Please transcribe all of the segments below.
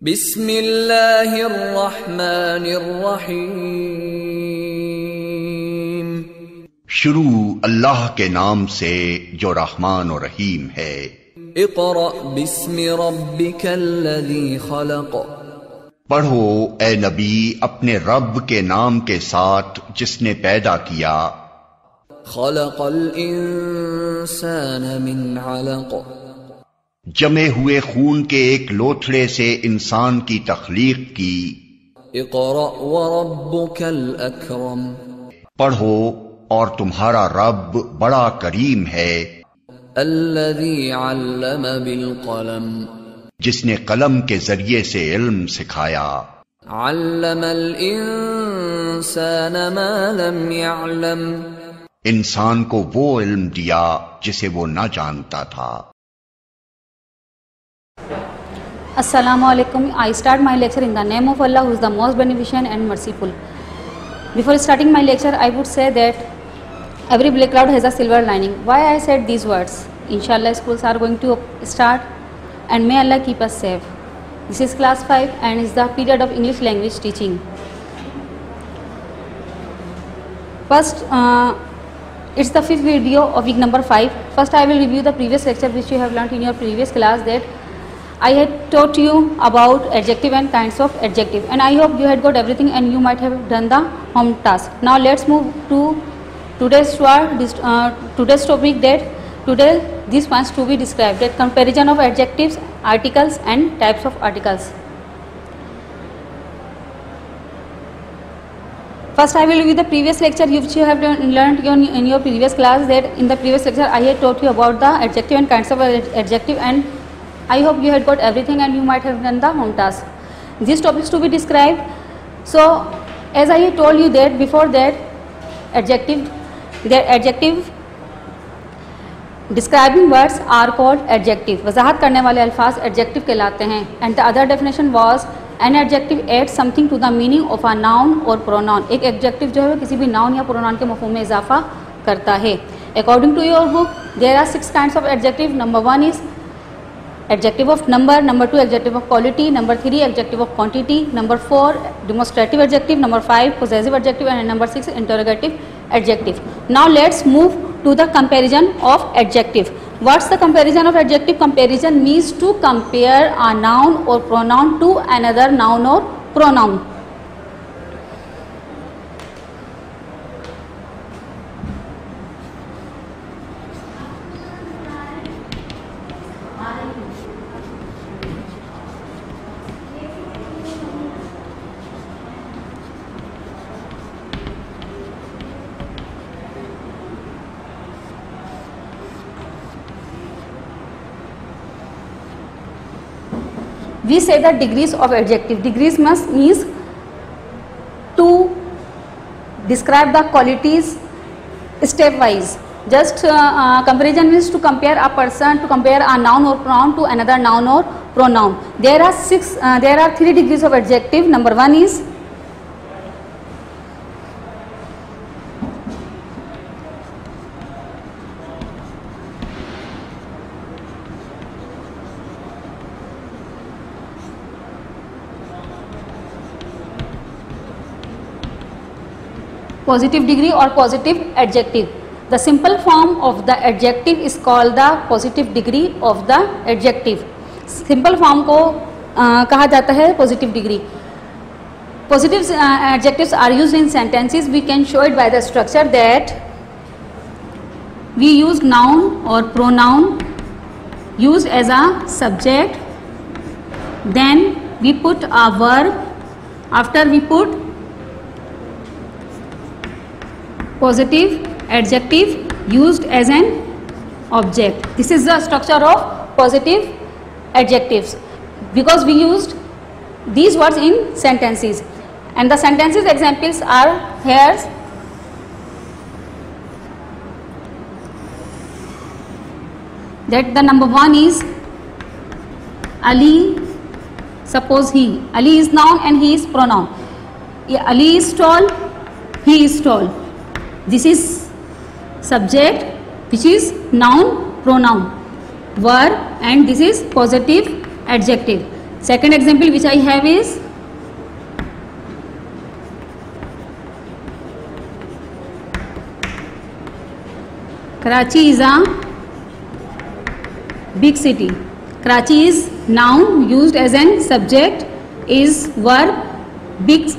बिस्मिल्लाहिर्रहमानिर्रहीम। शुरू अल्लाह के नाम से जो रहमान और रहीम है। इक़रा बिस्मि रब्बिकल्लज़ी खलक़। पढ़ो ए नबी अपने रब के नाम के साथ जिसने पैदा किया। खलक़ल इंसान मिन अलक़। जमे हुए खून के एक लोथड़े से इंसान की तख्लीक की। इक़रा व रब्बुकल अकरम। पढ़ो और तुम्हारा रब बड़ा करीम है। अल्लज़ी अल्लम बिल क़लम। जिसने कलम के जरिए से इल्म सिखाया। अल्लमल इंसान मा लम यअलम। इंसान को वो इल्म दिया जिसे वो न जानता था। Assalamu alaikum. I start my lecture in the name of Allah, who is the most beneficent and merciful. Before starting my lecture, I would say that every black cloud has a silver lining. Why I said these words? Inshallah, schools are going to start, and may Allah keep us safe. This is class 5 and is the period of English language teaching. First, it's the fifth video of week number 5. First, I will review the previous lecture which you have learnt in your previous class, that I had taught you about adjective and kinds of adjective, and I hope you had got everything and you might have done the home task. Now let's move to today's topic, that today these points to be described, that comparison of adjectives, articles and types of articles. First, I will review the previous lecture which you have learnt in your previous class, that in the previous lecture I had taught you about the adjective and kinds of adjective, and I hope you had got everything and you might have done the home task. These topics to be described. So, as I had told you that before that, adjective describing words are called adjective. वजाहत करने वाले अल्फाज adjective कहलाते हैं. And the other definition was an adjective adds something to the meaning of a noun or pronoun. एक adjective जो है किसी भी noun या pronoun के मफ़हूम में इजाफा करता है. According to your book, there are 6 kinds of adjective. Number 1 is adjective of number, number 2 adjective of quality, number 3 adjective of quantity, number 4 demonstrative adjective, number 5 possessive adjective, and number 6 interrogative adjective. Now let's move to the comparison of adjective. What's the comparison of adjective? Comparison means to compare a noun or pronoun to another noun or pronoun. We say the degrees of adjective. Degrees means to describe the qualities stepwise. Just comparison means to compare a person, to compare a noun or pronoun to another noun or pronoun. There are 3 degrees of adjective. Number 1 is positive degree or positive adjective. The simple form of the adjective is called the positive degree of the adjective. Simple form को कहा जाता है positive degree. Positive adjectives are used in sentences. We can show it by the structure, that we use noun or pronoun used as a subject, then we put a verb, after we put positive adjective used as an object. This is the structure of positive adjectives, because we used these words in sentences, and the sentences examples are here. That the number 1 is Ali. Suppose Ali is noun and he is pronoun. Ali is tall, he is tall. This is subject, which is noun, pronoun, verb, and this is positive adjective. Second example which I have is Karachi is a big city. Karachi is noun used as an subject, is verb, big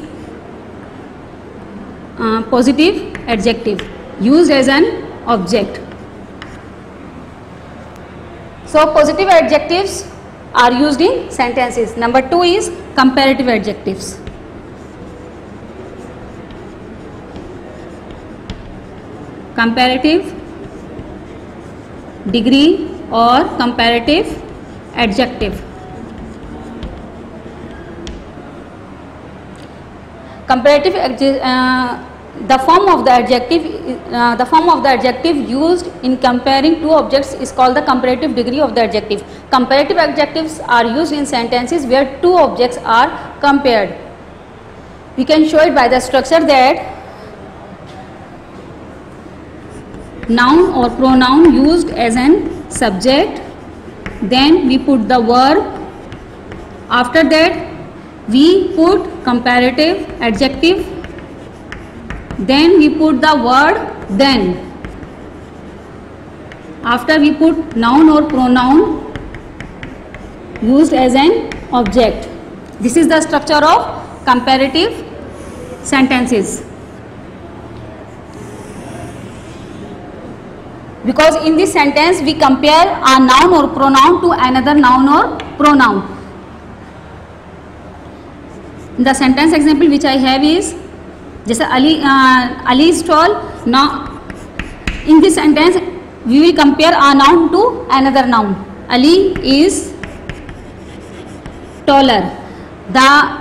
positive adjective used as an object. So positive adjectives are used in sentences. Number 2 is comparative adjectives. Comparative degree or comparative adjective. Comparative the form of the adjective used in comparing two objects is called the comparative degree of the adjective. Comparative adjectives are used in sentences where two objects are compared. We can show it by the structure that noun or pronoun used as an subject, then we put the verb, after that we put comparative adjective, then we put the word then, after we put noun or pronoun used as an object. This is the structure of comparative sentences. Because in this sentence we compare a noun or pronoun to another noun or pronoun. The sentence example which I have is जैसे Ali is tall. Now in this sentence we will compare a noun to another noun. Ali is taller. The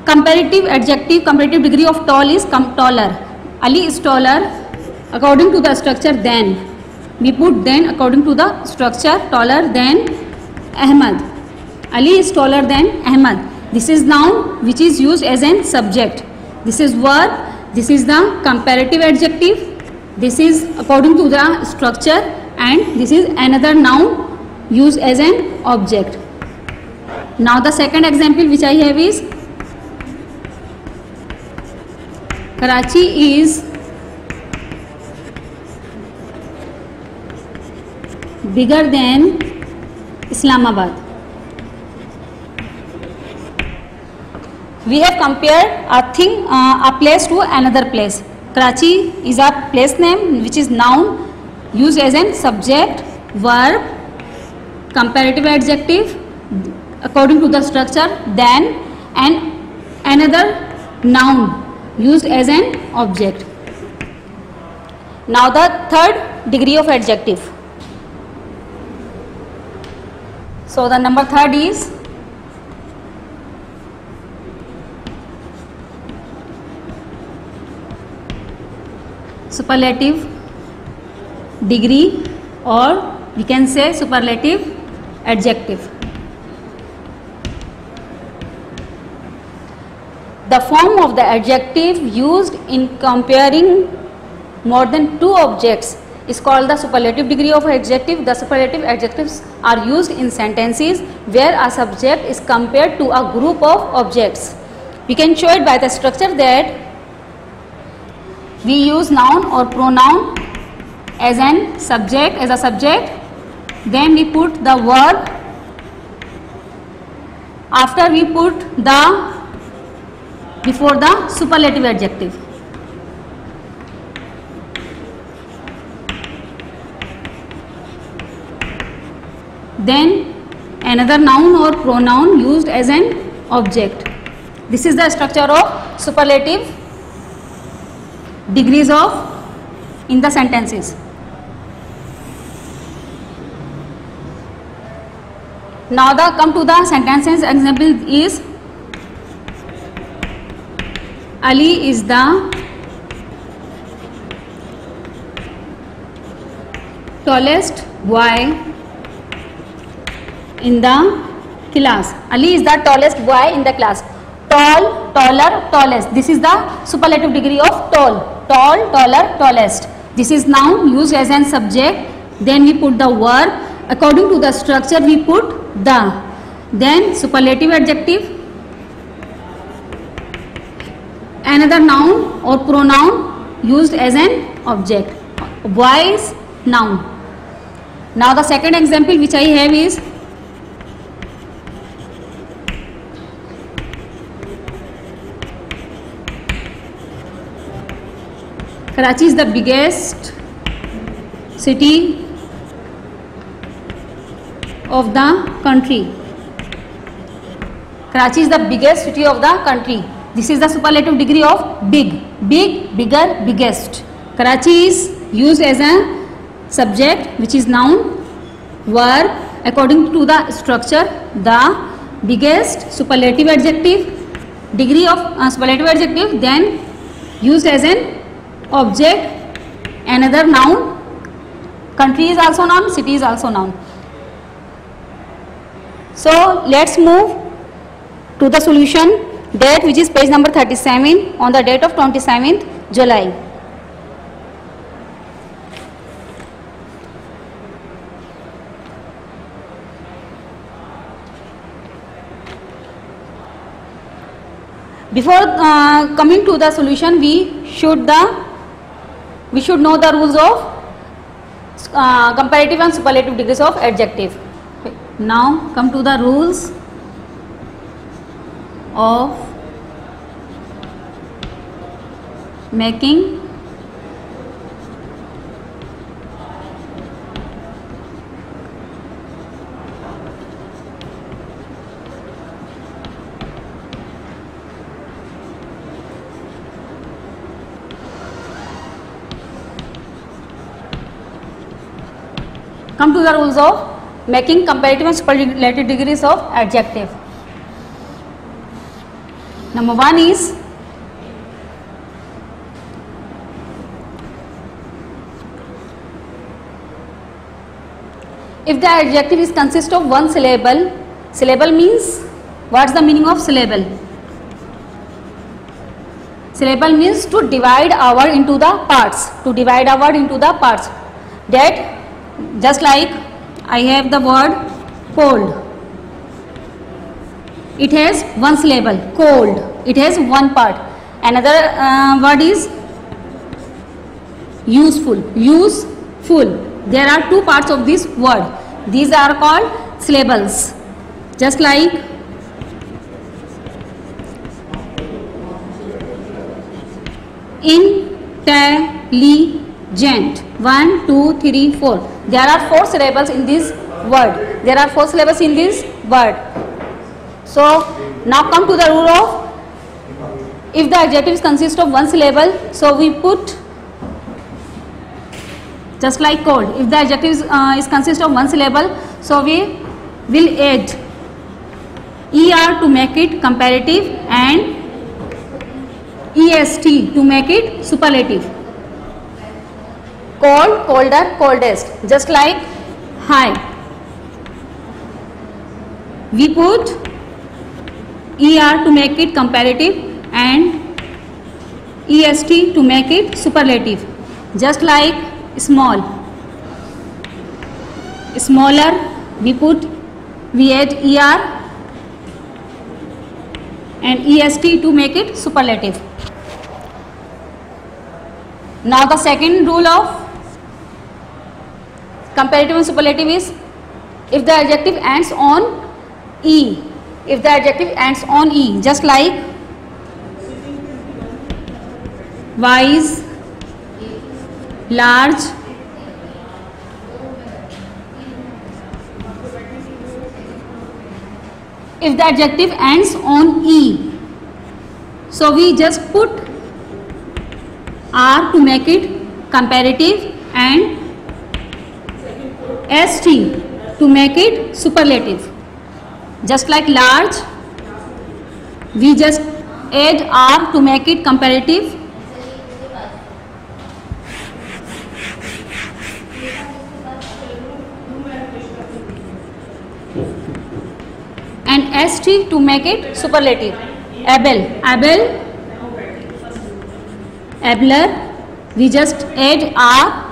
comparative adjective, comparative degree of tall is taller. Ali is taller according to the structure then. We put then according to the structure taller than Ahmad. Ali is taller than Ahmad. This is noun which is used as an subject. This is verb. This is the comparative adjective. This is according to the structure, and this is another noun used as an object. Now the second example which I have is Karachi is bigger than Islamabad. We have compared a thing, a place to another place. Karachi is a place name which is noun used as an subject, verb, comparative adjective according to the structure then, and another noun used as an object. Now the third degree of adjective. So the number third is superlative degree, or we can say superlative adjective. The form of the adjective used in comparing more than two objects is called the superlative degree of adjective. The superlative adjectives are used in sentences where a subject is compared to a group of objects. We can show it by the structure that we use noun or pronoun as a subject, then we put the verb, after we put the before the superlative adjective. Then another noun or pronoun used as an object. This is the structure of superlative degrees of in the sentences. Now the come to the sentences example is Ali is the tallest boy in the class. Ali is the tallest boy in the class. Tall, taller, tallest. This is the superlative degree of tall. Tall, taller, tallest. This is noun used as an subject. Then we put the verb. According to the structure we put the. then superlative adjective, another noun or pronoun used as an object, voice, noun. Now the second example which I have is Karachi is the biggest city of the country. Karachi is the biggest city of the country. This is the superlative degree of big. Big, bigger, biggest. Karachi is used as a subject which is noun, verb according to the structure. The biggest, superlative adjective, degree of superlative adjective, then used as an object, another noun. Country is also noun, city is also noun. So let's move to the solution, that which is page number 37 on the date of 27th July. Before coming to the solution, we should know the rules of comparative and superlative degrees of adjective. Now come to the rules of making comparative and superlative degrees of adjective. Number one is if the adjective is consist of one syllable. Syllable means, what's the meaning of syllable? Syllable means to divide a word into the parts. To divide a word into the parts. That just like I have the word cold. It has one syllable, cold. It has one part. Another word is useful. Useful. There are two parts of this word. These are called syllables. Just like intelligent. 1, 2, 3, 4. There are 4 syllables in this word. There are 4 syllables in this word. So now come to the rule of, if the adjectives consist of one syllable, so we put just like cold. If the adjective is consist of one syllable, so we will add er to make it comparative and est to make it superlative. Cold, colder, coldest. Just like high, we put er to make it comparative and est to make it superlative. Just like small, smaller, we add er and est to make it superlative. Now the second rule of comparative and superlative is if the adjective ends on e. If the adjective ends on e, just like wise, large, if the adjective ends on e, so we just put r to make it comparative and st to make it superlative. Just like large, we just add r to make it comparative and st to make it superlative. Able, abler, we just add r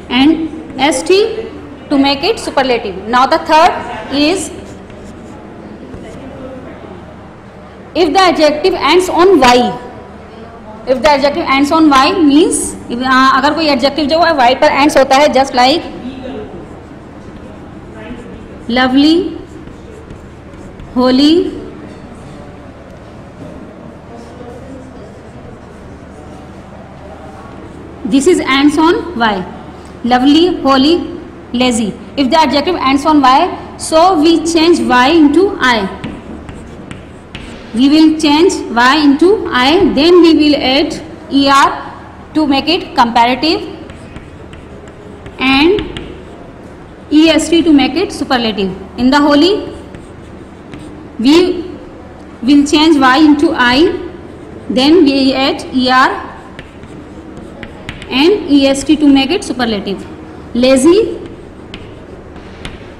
and st to make it superlative. Now the third is if the adjective ends on y. If the adjective ends on y means अगर कोई adjective जो है y पर ends होता है, just like lovely, holy, this is ends on y. Lovely, holy, lazy. If the adjective ends on y, so we change y into I. We will change y into I, then we will add er to make it comparative and est to make it superlative. In the holy, we will change y into I, then we add er and est to make it superlative. Lazy,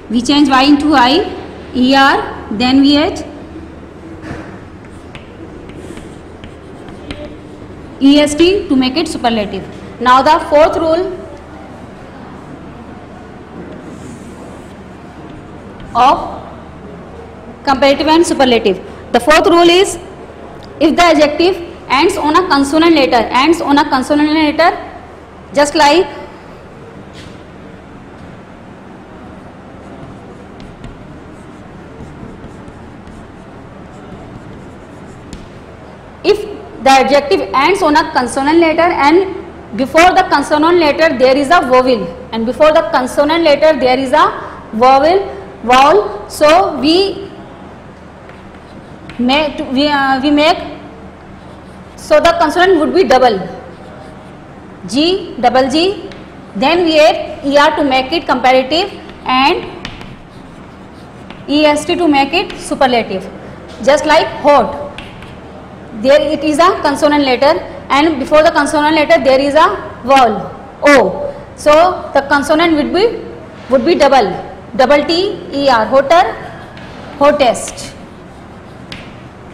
we change y into I, er, then we add est to make it superlative. Now the fourth rule of comparative and superlative. The fourth rule is if the adjective ends on a consonant letter, just like if the adjective ends on a consonant letter and before the consonant letter there is a vowel, and before the consonant letter there is a vowel, so we make so the consonant would be double G, double G, then we add er to make it comparative and est to make it superlative. Just like hot, there it is a consonant letter and before the consonant letter there is a vowel O, so the consonant would be double T, er, hotter, hottest.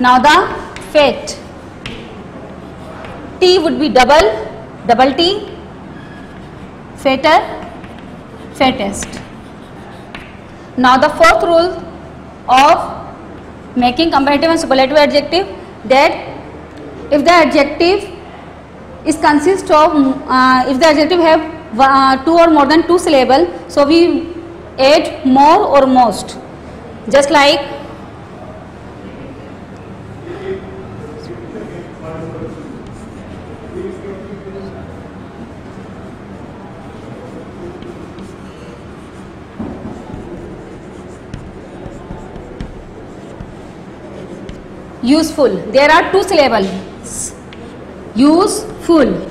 Now the fat, T would be double T, fatter, fattest. Now the fourth rule of making comparative and superlative adjective, that if the adjective is consist of if the adjective have two or more than two syllables, so we add more or most. Just like useful, there are two syllables, useful.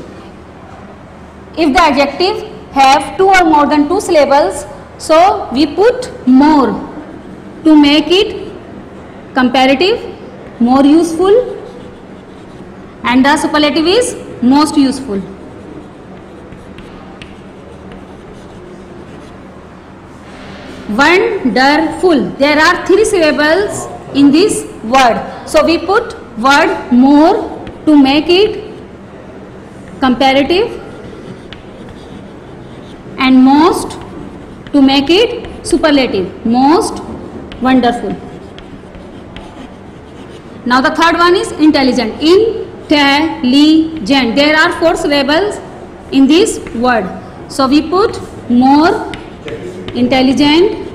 If the adjective have two or more than two syllables, so we put more to make it comparative, more useful, and the superlative is most useful. Wonderful, there are three syllables in this word, so we put word more to make it comparative and most to make it superlative, most wonderful. Now the third one is intelligent. Intelligent, there are four syllables in this word, so we put more intelligent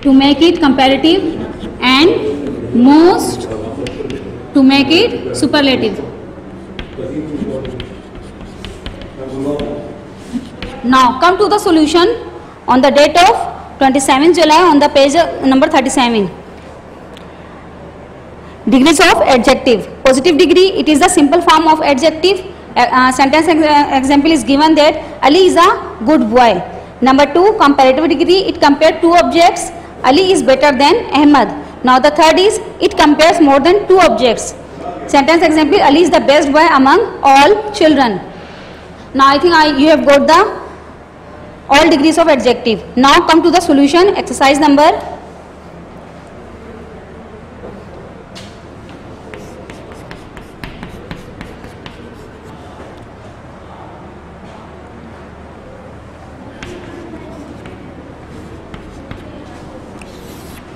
to make it comparative and most to make it superlative. Now come to the solution on the date of 27 July on the page number 37. Degrees of adjective. Positive degree, it is the simple form of adjective. Sentence example is given that Ali is a good boy. Number 2, comparative degree, it compared two objects. Ali is better than Ahmad. Now the third is it compares more than two objects. Sentence example, Ali is the best boy among all children. Now I think you have got the all degrees of adjective. Now come to the solution, exercise number 2.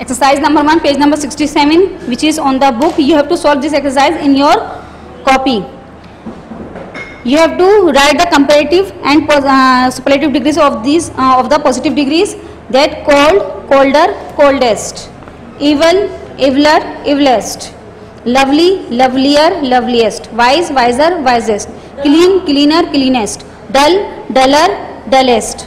Exercise number 1, page number 67, which is on the book. You have to solve this exercise in your copy. You have to write the comparative and superlative degrees of these of the positive degrees. That cold, colder, coldest. Evil, eviler, evilest. Lovely, lovelier, loveliest. Wise, wiser, wisest. Clean, cleaner, cleanest. Dull, duller, dullest.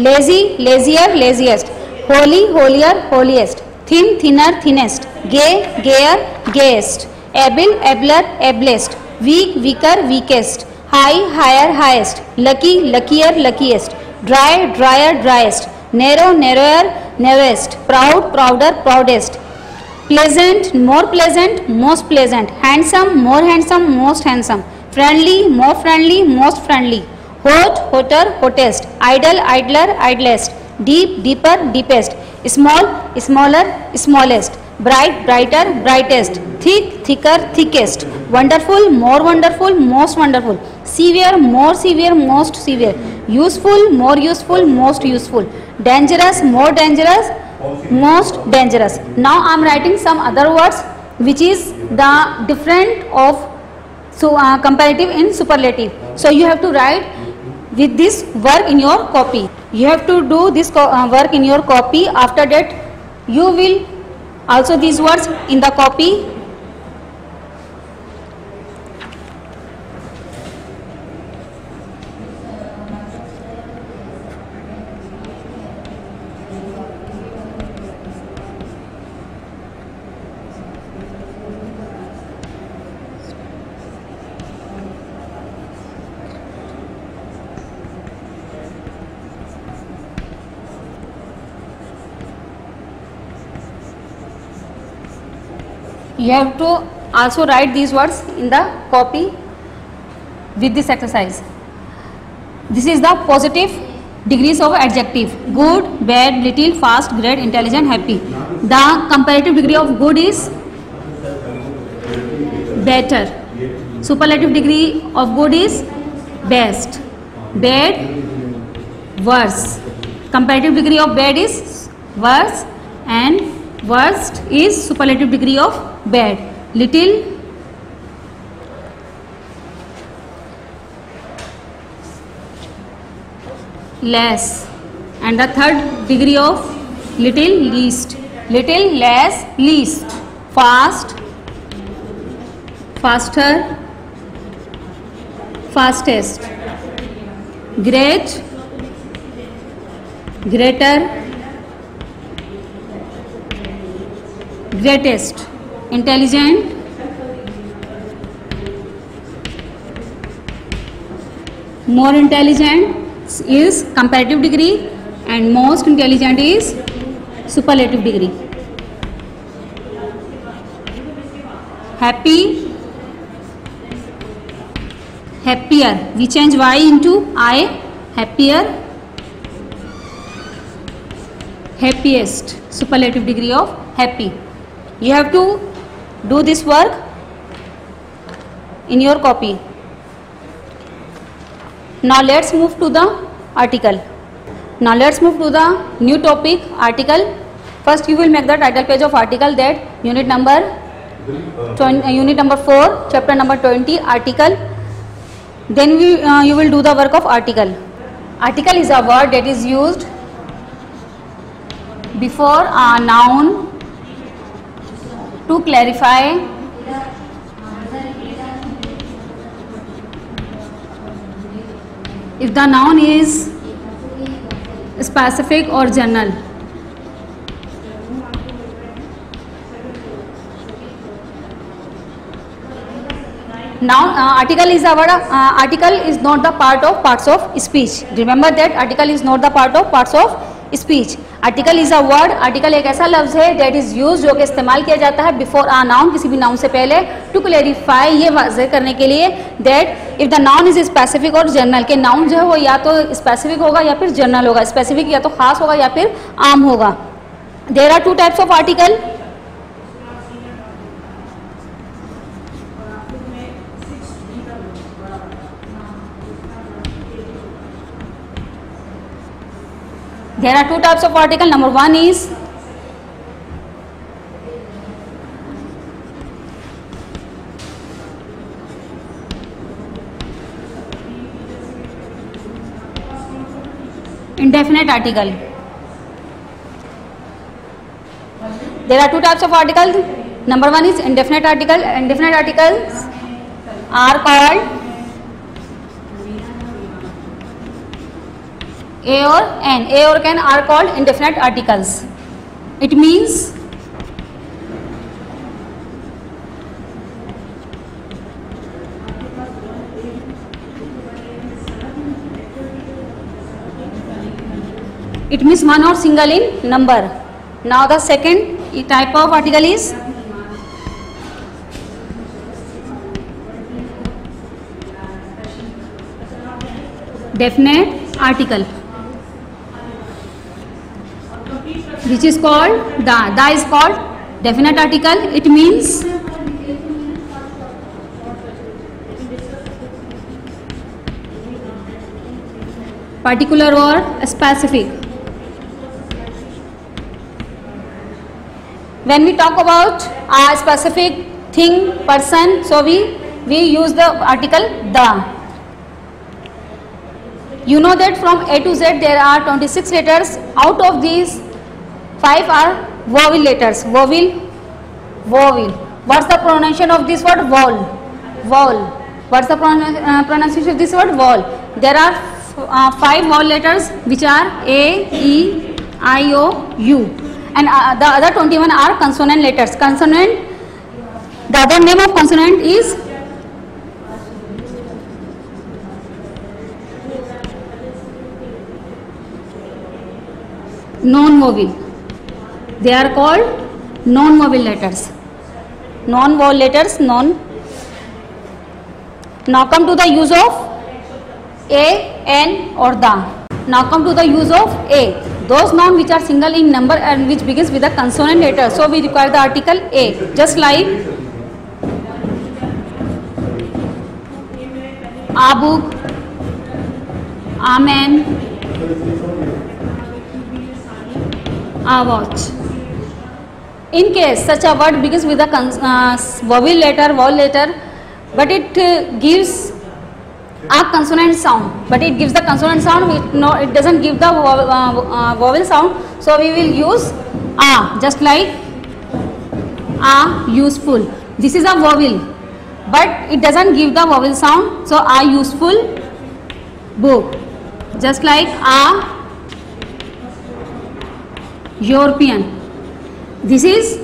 Lazy, lazier, laziest. Holy, holier, holiest. Thin, thinner, thinnest. Gay, gayer, gayest. Able, abler, ablest. Weak, weaker, weakest. High, higher, highest. Lucky, luckier, luckiest. Dry, drier, driest. Narrow, narrower, narrowest. Proud, prouder, proudest. Pleasant, more pleasant, most pleasant. Handsome, more handsome, most handsome. Friendly, more friendly, most friendly. Hot, hotter, hottest. Idle, idler, idlest. Deep, deeper, deepest. Small, smaller, smallest. Bright, brighter, brightest. Thick, thicker, thickest. Wonderful, more wonderful, most wonderful. Severe, more severe, most severe. Useful, more useful, most useful. Dangerous, more dangerous, most dangerous. Now I am writing some other words which is the different of comparative in superlative. So you have to write with this work in your copy. You have to do this work in your copy. After that you will also these words in the copy. You have to also write these words in the copy with this exercise. This is the positive degrees of adjective: good, bad, little, fast, great, intelligent, happy. The comparative degree of good is better. Superlative degree of good is best. Bad, worse. Comparative degree of bad is worse, and worst is superlative degree of bad. Little, less, and the third degree of little, least. Little, less, least. Fast, faster, fastest. Great, greater, greatest. Intelligent, more intelligent is comparative degree, and most intelligent is superlative degree. Happy, happier. We change Y into I. Happier, happiest. Superlative degree of happy. You have to do this work in your copy. Now let's move to the article. Now let's move to the new topic, article. First you will make the title page of article, that unit number 4, chapter number 20, article. Then you will do the work of article. Article is a word that is used before a noun to clarify if the noun is specific or general. Now article is a word. Article is not the parts of speech. Remember that article is not the parts of speech. Article is a word. Article एक ऐसा लफ्ज है that is use, जो कि इस्तेमाल किया जाता है बिफोर अ नाउन, किसी भी नाउन से पहले, टू क्लेरिफाई, ये वाज़ेह करने के लिए that if the noun is specific और जनरल, के नाउन जो है वो या तो स्पेसिफिक होगा या फिर जनरल होगा. स्पेसिफिक या तो खास होगा या फिर आम होगा. There are two types of article. There are two types of article. Number one is indefinite article. There are two types of articles. Number one is indefinite article. Indefinite articles are called A or N. A or N are called indefinite articles. It means one or single in number. Now the second type of article is definite article, which is called the. The is called definite article. It means particular or specific. When we talk about a specific thing, person, so we use the article the. You know that from A to Z there are 26 letters. Out of these 5 are vowel letters. Vowel. What's the pronunciation of this word? Vowel. What's the pronunciation of this word? Vowel. There are 5 vowel letters which are A, E, I, O, U, and the other 21 are consonant letters. Consonant. The other name of consonant is non-vowel. They are called non-vowel letters. Non-vowel letters. Now come to the use of A, N or the. Now come to the use of A. Those nouns which are single in number and which begins with a consonant letter. So we require the article A. Just like a book, a man, a watch. In case such a word begins with a vowel letter, but it gives a consonant sound, it doesn't give the vowel sound, so we will use a, just like a useful. This is a vowel, but it doesn't give the vowel sound, so a useful book. Just like a European. This is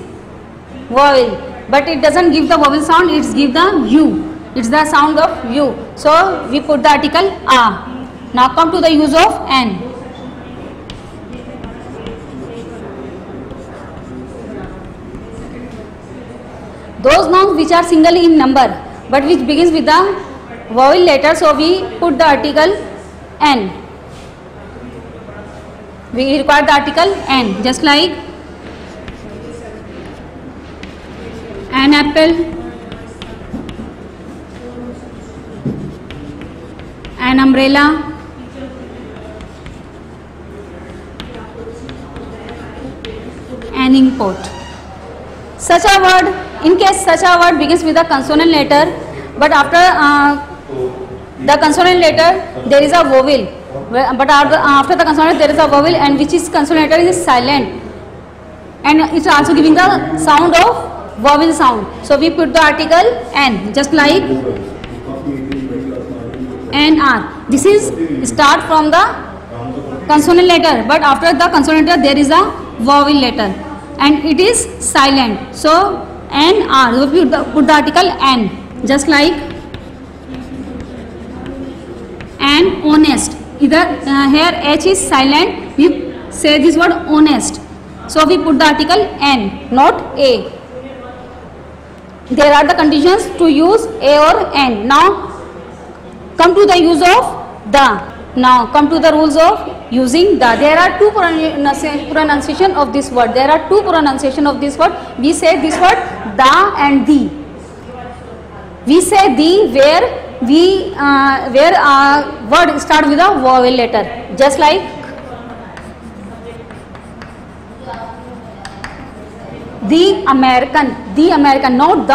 vowel, but it doesn't give the vowel sound, it gives the U. It's the sound of U. So we put the article a. Now come to the use of N. Those nouns which are single in number but which begins with the vowel letter, so we put the article N. We require the article N, just like an apple, an umbrella, an ink pot. Such a word, in case such a word begins with a consonant letter, but after the consonant letter there is a vowel, but after the consonant there is a vowel, and which is consonant letter is silent, and it's also giving the sound of vowel sound. So we put the article N, just like NR. This is start from the consonant letter, but after the consonant letter there is a vowel letter and it is silent. So NR, so we put the article N, just like an honest. Either here H is silent, we say this word honest, so we put the article N, not A. There are the conditions to use A or N. Now come to the use of the. Now come to the rules of using the. There are two pronunciation of this word. There are two pronunciation of this word. We say this word the and the. We say the where word start with a vowel letter, just like the American, not the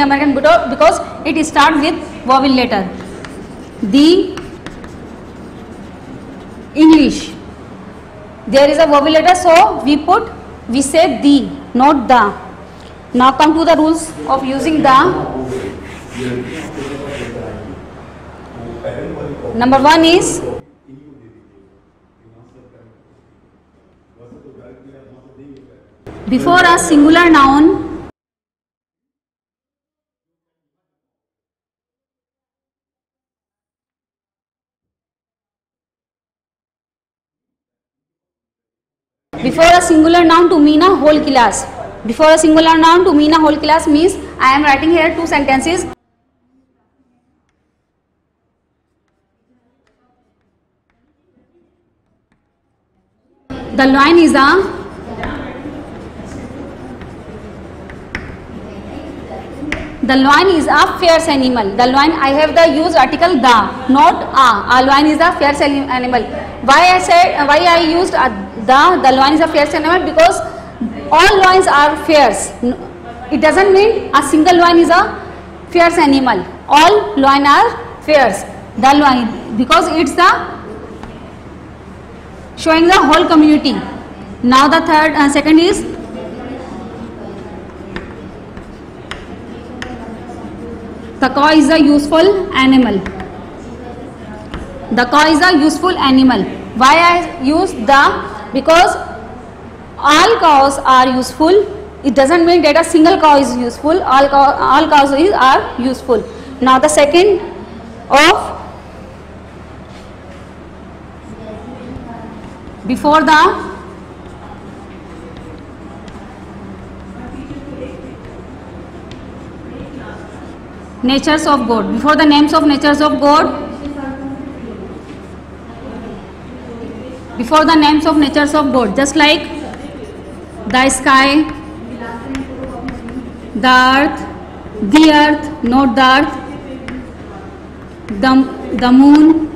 American, because it starts with vowel letter. The English, there is a vowel letter, so we say the, not the. Now come to the rules of using the. Number one is before a singular noun, before a singular noun to mean a whole class. Before a singular noun to mean a whole class means I am writing here two sentences. The lion is a fierce animal. The lion, I have the use article the, not a. A lion is a fierce animal. Why I used the lion is a fierce animal? Because all lions are fierce. It doesn't mean a single lion is a fierce animal. All lions are fierce. The lion, because it's the showing the whole community. Now the second is the cow is a useful animal. The cow is a useful animal. Why I use the? Because all cows are useful. It doesn't mean that a single cow is useful. All cows are useful. Now the second of before the natures of God, before the names of natures of God, before the names of natures of God, just like the sky, the earth, not the earth, the moon,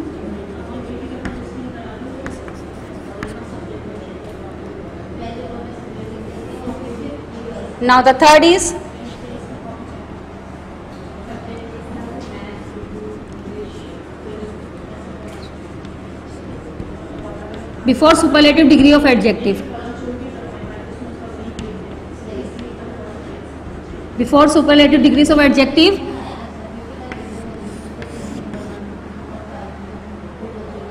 now the third is before superlative degree of adjective. Before superlative degrees of adjective,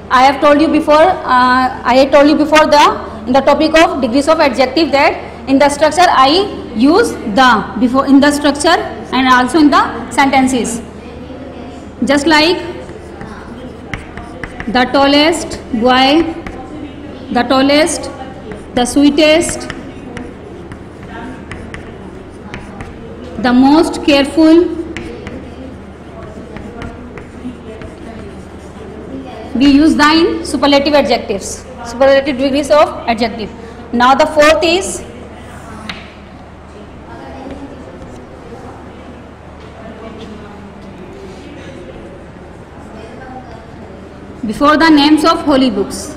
I have told you before. In the topic of degrees of adjective that in the structure I use the before in the structure and also in the sentences. Just like the tallest boy, the tallest, the sweetest, the most careful. We use the in superlative adjectives, superlative degrees of adjective. Now the fourth is before the names of holy books.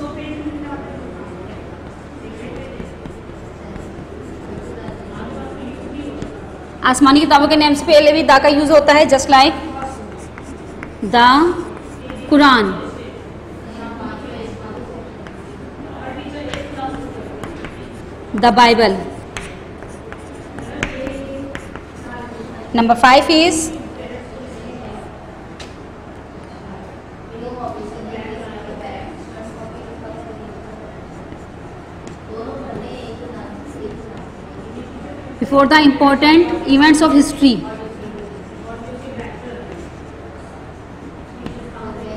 आसमानी किताबों के name से पहले भी दा का use होता है, just like the Quran, the Bible. Number 5 is before the important events of history.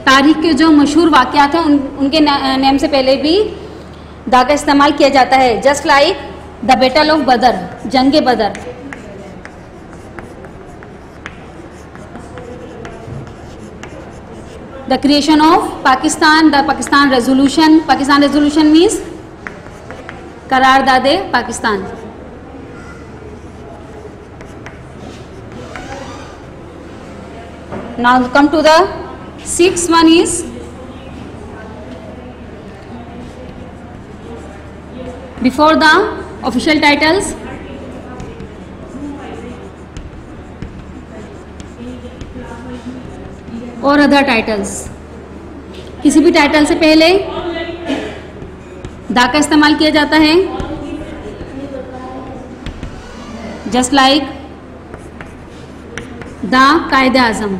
तारीख के जो मशहूर वाक़यात हैं उनके नेम से पहले भी दा का इस्तेमाल किया जाता है, just like the battle of Badr, जंग Badr. The creation of Pakistan, the Pakistan resolution. Pakistan resolution means करारदादे Pakistan. Now come to the sixth one is before the official titles. और अदर टाइटल्स, किसी भी टाइटल से पहले द का इस्तेमाल किया जाता है, just like the Quaid e Azam.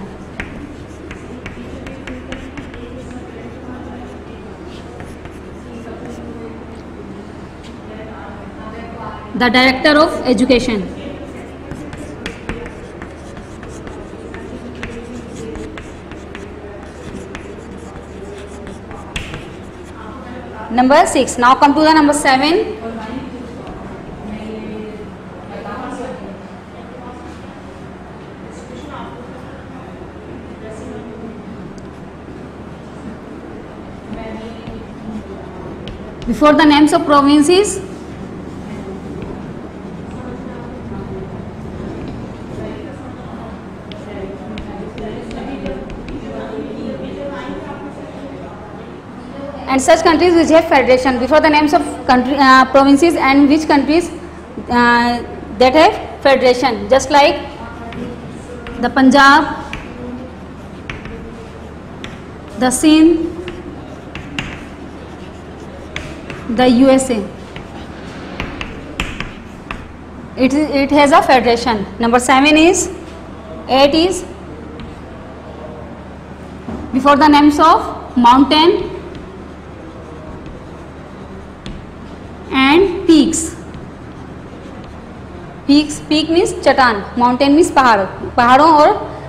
The director of education, number 6. Now come to the number 7. Before the names of provinces, and such countries which have federation, before the names of country, provinces and which countries that have federation, just like the Punjab, the Sindh, the USA. It has a federation. Number 7 is 8 is before the names of mountain and peaks. Peak means चट्टान, mountain means पहाड़, पहाड़ों और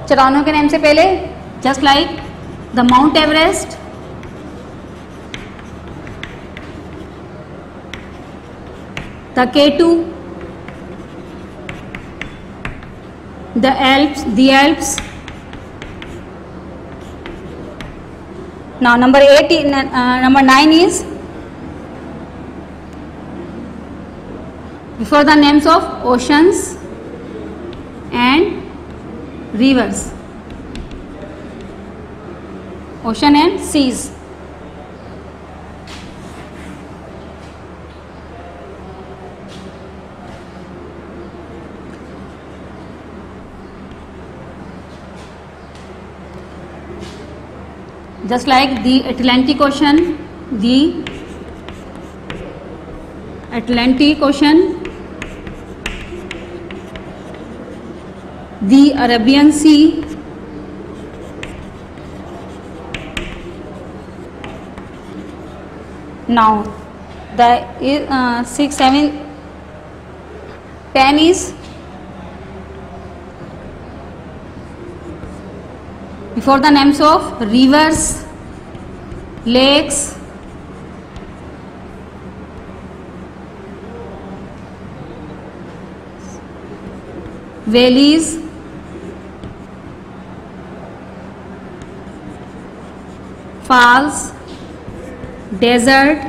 चट्टानों के नाम से पहले just like the Mount Everest, the K2, the Alps. Now number 9 is before the names of oceans and rivers, ocean and seas. Just like the Atlantic Ocean, the Arabian Sea, now the 6, 7, 10 is before the names of rivers, lakes, valleys, falls, desert,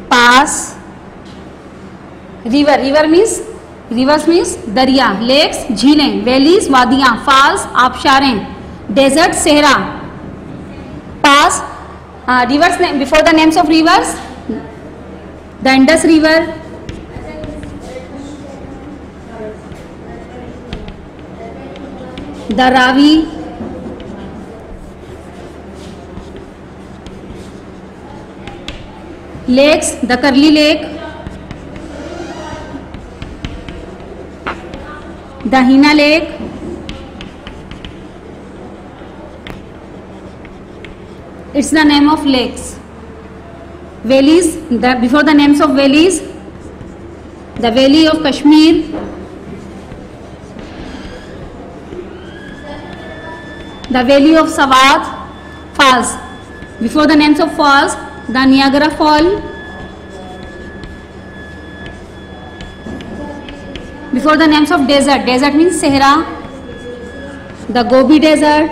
pass, river means दरिया, lakes झीलें, valleys वादियां, falls आबशारें, desert सहरा, pass rivers before the names of rivers the Indus river, the Ravi, lakes the Karli lake, the Hina Lake, it's the name of lakes. Valleys, before the names of valleys, the Valley of Kashmir, the Valley of Swat, falls. Before the names of falls, the Niagara Fall. Before the names of desert means Sahara, the Gobi Desert,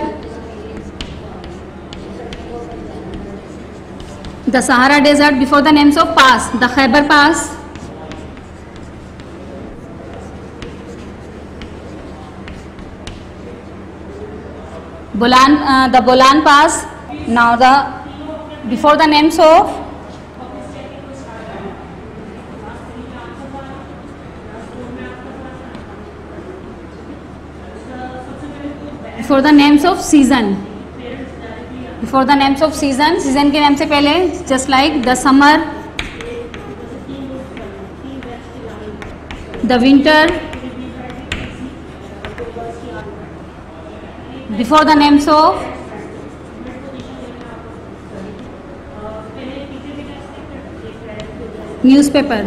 the Sahara Desert. Before the names of pass, the Khyber Pass, the Bolan Pass. Now before the names of Before the names of season. Before the names of season, season के नाम से पहले just like the summer, the winter. Before the names of newspaper.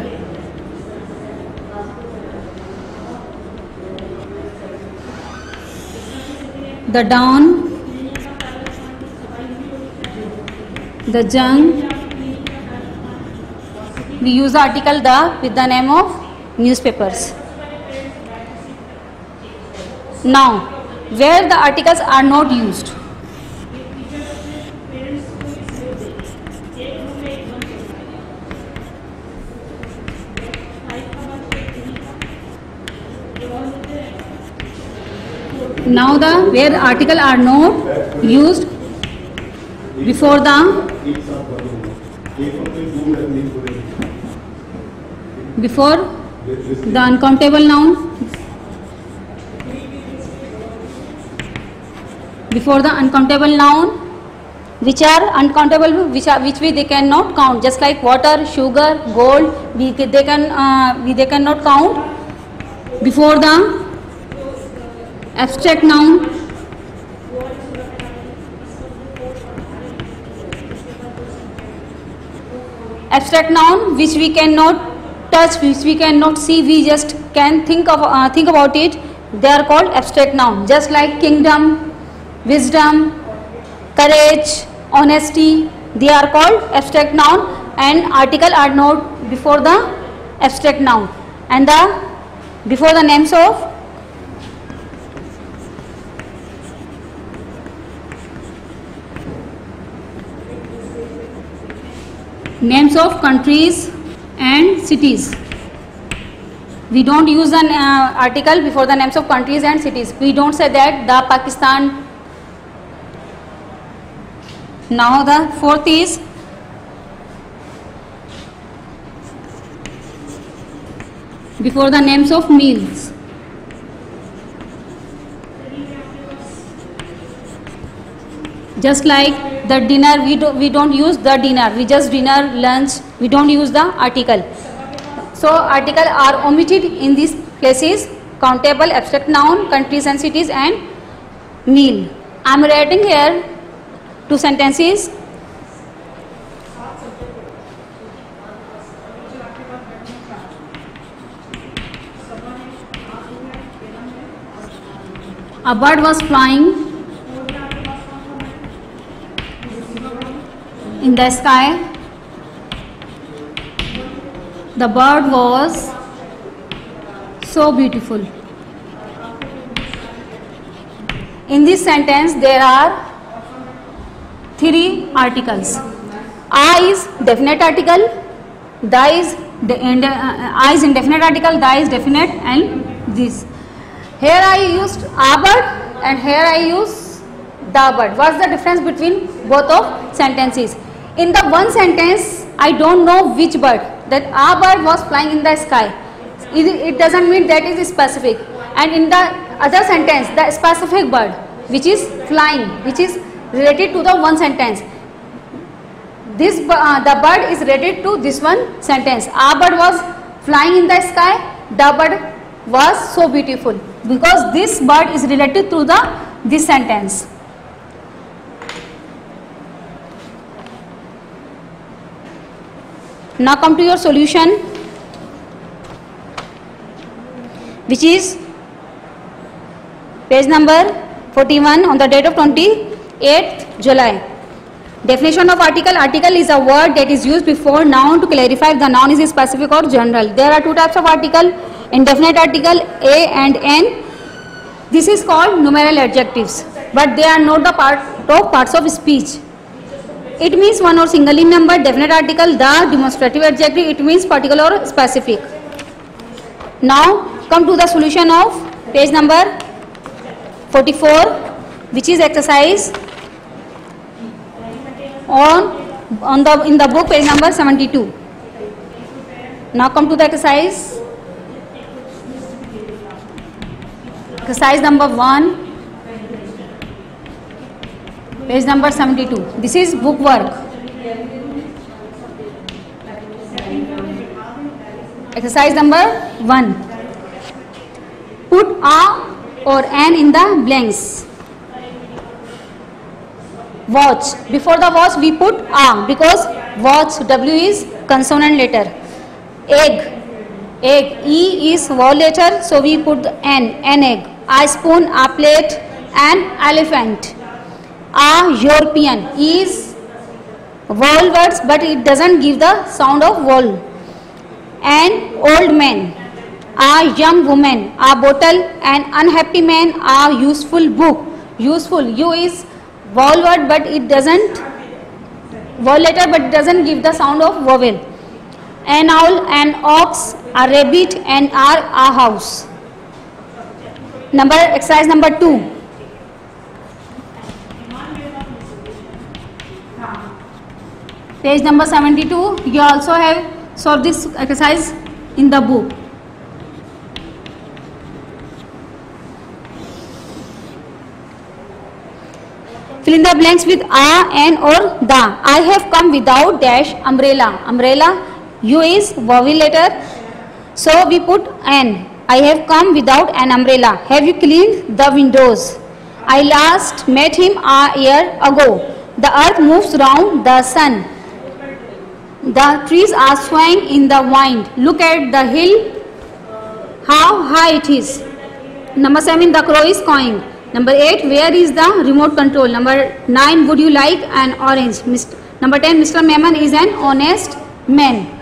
The dawn, the jung. We use the article the with the name of newspapers. Now, where the articles are not used. Now the where article are not used before the uncountable noun, before the uncountable noun, which are uncountable, which we they cannot count, just like water, sugar, gold, they cannot count. Before the abstract noun, abstract noun which we cannot touch, which we cannot see, we just can think about it, they are called abstract noun. Just like kingdom, wisdom, courage, honesty, they are called abstract noun, and article are not before the abstract noun, and before the names of countries and cities. We don't use an article before the names of countries and cities. We don't say that the Pakistan. Now the fourth is before the names of meals. Just like the dinner, we don't use the dinner, we just dinner, lunch, we don't use the article. So article are omitted in these places: countable, abstract noun, countries and cities, and meal. I am writing here 2 sentences. A bird was flying in the sky. The bird was so beautiful. In this sentence there are 3 articles. I is definite article, the is I is indefinite article, the is definite, and this. Here I used a bird and here I use the bird. What's the difference between both of sentences? In the one sentence, I don't know which bird. That a bird was flying in the sky. It doesn't mean that is specific. And in the other sentence, the specific bird, which is flying, which is related to the one sentence. This the bird is related to this one sentence. A bird was flying in the sky. The bird was so beautiful, because this bird is related to this sentence. Now come to your solution, which is page number 41 on the date of 28th July. Definition of article. Article is a word that is used before noun to clarify if the noun is specific or general. There are 2 types of article: indefinite article A and N. This is called numeral adjectives, but they are not the parts of speech. It means one or single in number. Definite article, the demonstrative adjective, it means particular or specific. Now come to the solution of page number 44, which is exercise in the book, page number 72. Now come to the exercise. Exercise number 1. Page number 72. This is book work. Exercise number 1. Put a or an in the blanks. Watch. Before the watch we put a because watch W is consonant letter. Egg. Egg. E is vowel letter, so we put the N. An egg. A spoon, a plate, an elephant. A European is vowel words but it doesn't give the sound of vowel. An old man, a young woman, a bottle, an unhappy man, a useful book. Useful, U is vowel word but it doesn't vowel letter but it doesn't give the sound of vowel. An owl, an ox, a rabbit, and a house. Exercise number 2. Page number 72. You also have solved this exercise in the book. Fill in the blanks with a, an or the. I have come without dash umbrella. Umbrella, U is vowel letter, so we put an. I have come without an umbrella. Have you cleaned the windows? I last met him a year ago. The earth moves round the sun. The trees are swaying in the wind. Look at the hill, how high it is. Number 7, the crow is cawing. Number 8, where is the remote control? Number 9, would you like an orange? Number 10, Mr. Memon is an honest man.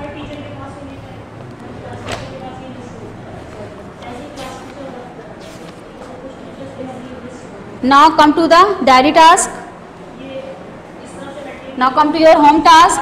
Now come to the diary task. Now come to your home task.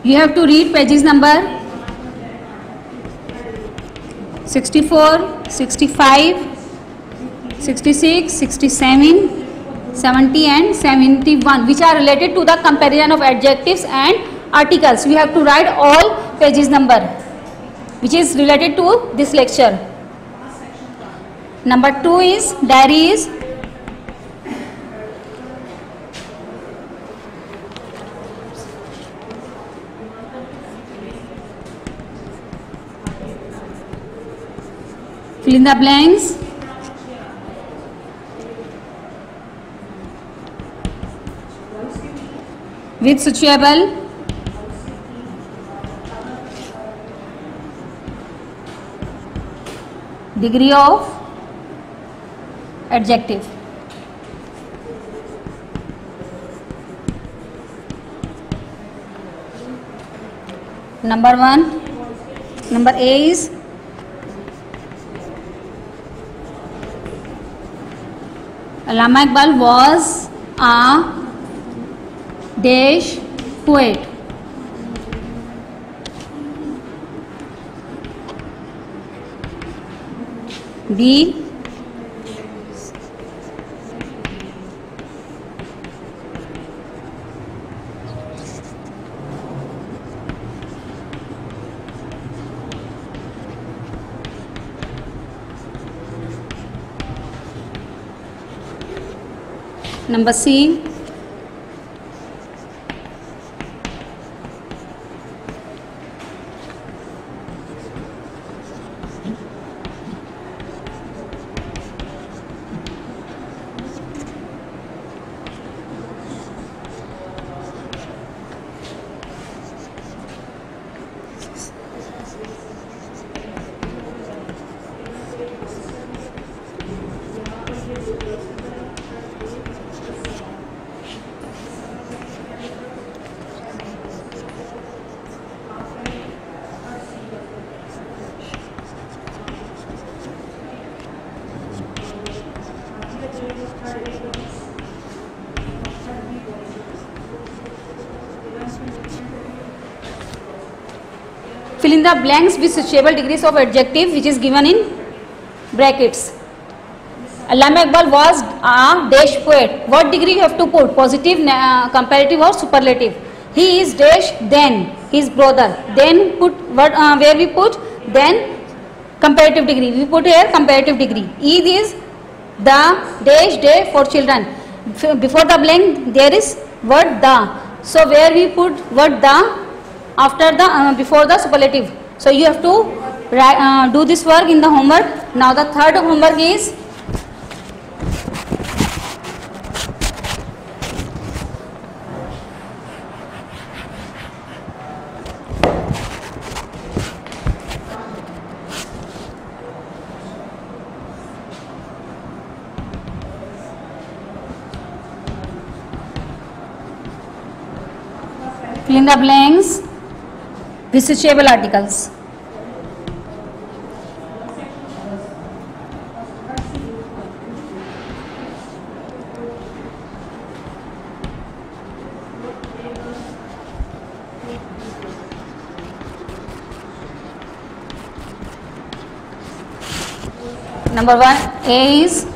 You have to read pages number 64, 65, 66, 67, 70 and 71, which are related to the comparison of adjectives and articles. You have to write all pages number which is related to this lecture. Number 2 is diaries. Fill in the blanks. With suitable degree of adjective. Number 1, number A is Allama Iqbal was a dash poet. B, number C, fill in the blanks with suitable degrees of adjective which is given in brackets. Allama Iqbal was a dash poet. What degree you have to put? Positive, comparative or superlative? He is dash then his brother. Then put what? Where we put? Then comparative degree. We put here comparative degree. Eid is the dash day for children. Before the blank there is word the. So where we put word the after the before the superlative. So you have to do this work in the homework. Now the third homework is fill in the blanks with switchable articles. Number 1 A is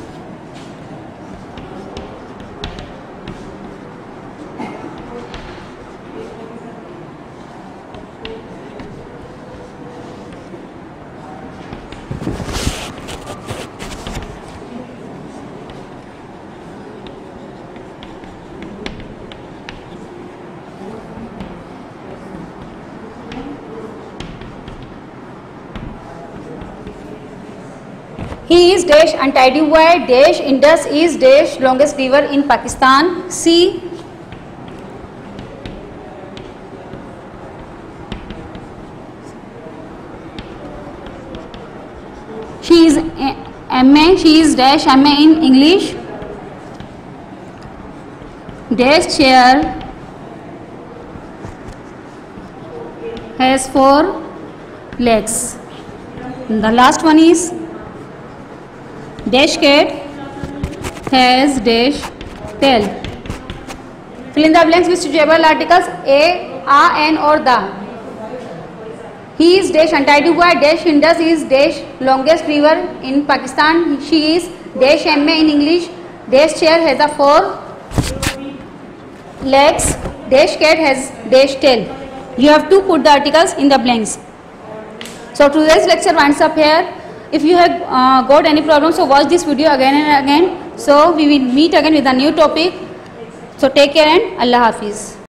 he is dash untidy boy dash Indus is dash longest river in Pakistan. C she is MA, she is dash MA in English. Dash chair has 4 legs. The last one is dash cat has dash tail. Fill in the blanks with suitable articles a, an or the. He is dash untidy boy dash Indus is dash longest river in Pakistan. She is dash MA in English. Dash chair has a 4 legs. Dash cat has dash tail. You have to put the articles in the blanks. So today's lecture winds up here. If you have got any problems, so watch this video again and again. So we will meet again with a new topic. So take care and Allah Hafiz.